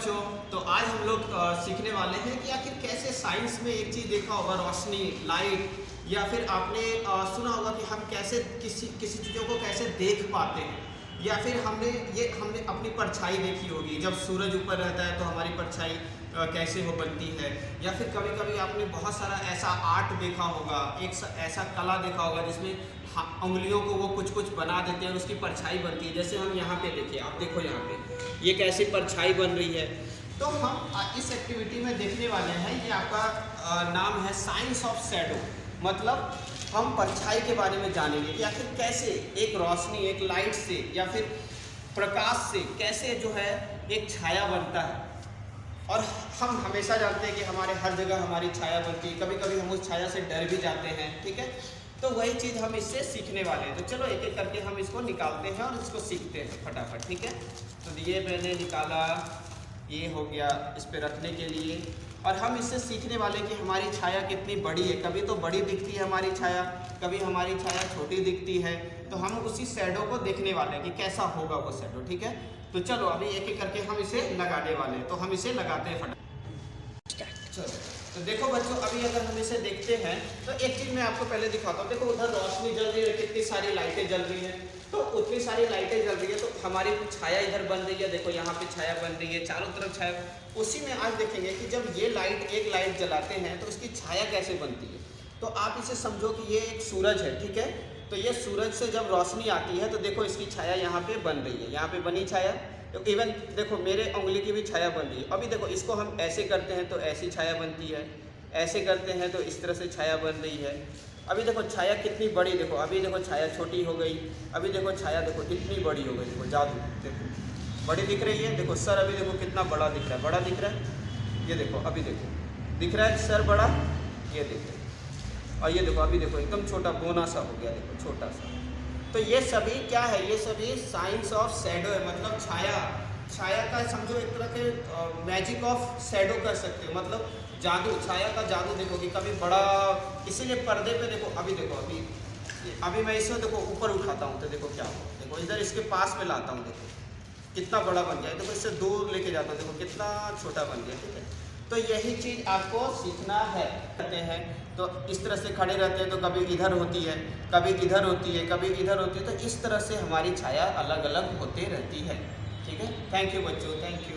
बच्चों, तो आज हम लोग सीखने वाले हैं कि आखिर कैसे साइंस में एक चीज़ देखा होगा, रोशनी, लाइट, या फिर आपने सुना होगा कि हम कैसे किसी चीज़ों को कैसे देख पाते हैं, या फिर हमने अपनी परछाई देखी होगी। जब सूरज ऊपर रहता है तो हमारी परछाई कैसे हो बनती है, या फिर कभी कभी आपने बहुत सारा ऐसा आर्ट देखा होगा, ऐसा कला देखा होगा जिसमें उंगलियों को वो कुछ कुछ बना देते हैं और उसकी परछाई बनती है। जैसे हम यहाँ पे देखिए, आप देखो यहाँ पे ये कैसी परछाई बन रही है। तो हम इस एक्टिविटी में देखने वाले हैं, ये आपका नाम है साइंस ऑफ शैडो। मतलब हम परछाई के बारे में जानेंगे कि आखिर कैसे एक रोशनी, एक लाइट से या फिर प्रकाश से कैसे जो है एक छाया बनता है। और हम हमेशा जानते हैं कि हमारे हर जगह हमारी छाया बनती है, कभी कभी हम उस छाया से डर भी जाते हैं, ठीक है। तो वही चीज़ हम इससे सीखने वाले हैं। तो चलो एक एक करके हम इसको निकालते हैं और इसको सीखते हैं फटाफट, ठीक है। तो ये मैंने निकाला, ये हो गया इस पे रखने के लिए। और हम इससे सीखने वाले कि हमारी छाया कितनी बड़ी है। कभी तो बड़ी दिखती है हमारी छाया, कभी हमारी छाया छोटी दिखती है। तो हम उसी शैडो को देखने वाले हैं कि कैसा होगा वो शैडो, ठीक है। तो चलो अभी एक एक करके हम इसे लगाने वाले हैं। तो हम इसे लगाते हैं फटाफट। चलो तो देखो बच्चों, अभी अगर हम इसे देखते हैं तो एक चीज़ मैं आपको पहले दिखाता हूँ। देखो उधर रोशनी जल रही है, कितनी सारी लाइटें जल रही हैं। तो उतनी सारी लाइटें जल रही है तो हमारी छाया इधर बन रही है। देखो यहाँ पे छाया बन रही है, चारों तरफ छाया। उसी में आज देखेंगे कि जब ये एक लाइट जलाते हैं तो इसकी छाया कैसे बनती है। तो आप इसे समझो कि ये एक सूरज है, ठीक है। तो ये सूरज से जब रोशनी आती है तो देखो इसकी छाया यहाँ पे बन रही है, यहाँ पे बनी छाया। तो इवन देखो मेरे उंगली की भी छाया बन रही है। अभी देखो इसको हम ऐसे करते हैं तो ऐसी छाया बनती है, ऐसे करते हैं तो इस तरह से छाया बन रही है। अभी देखो छाया कितनी बड़ी, देखो अभी देखो छाया छोटी हो गई, अभी देखो छाया देखो कितनी बड़ी हो गई। देखो जादू, देखो बड़ी दिख रही है। देखो सर अभी देखो कितना बड़ा दिख रहा है, बड़ा दिख रहा है। ये देखो अभी देखो दिख रहा है सर बड़ा, ये देखो। और ये देखो अभी देखो एकदम छोटा बोना सा हो गया, देखो छोटा सा। तो ये सभी क्या है, ये सभी साइंस ऑफ शैडो है। मतलब छाया का समझो एक तरह के मैजिक ऑफ शैडो कर सकते हो, मतलब जादू, छाया का जादू। देखो कि कभी बड़ा, इसीलिए पर्दे पे देखो अभी देखो अभी मैं इसे देखो ऊपर उठाता हूँ तो देखो क्या हो, देखो इधर इसके पास में लाता हूँ, देखो कितना बड़ा बन गया। देखो इससे दूर लेके जाता हूँ, देखो कितना छोटा बन गया, ठीक है। तो यही चीज़ आपको सीखना है। कहते हैं तो इस तरह से खड़े रहते हैं तो कभी इधर होती है, कभी इधर होती है, कभी इधर होती है। तो इस तरह से हमारी छाया अलग अलग होते रहती है, ठीक है। थैंक यू बच्चों, थैंक यू।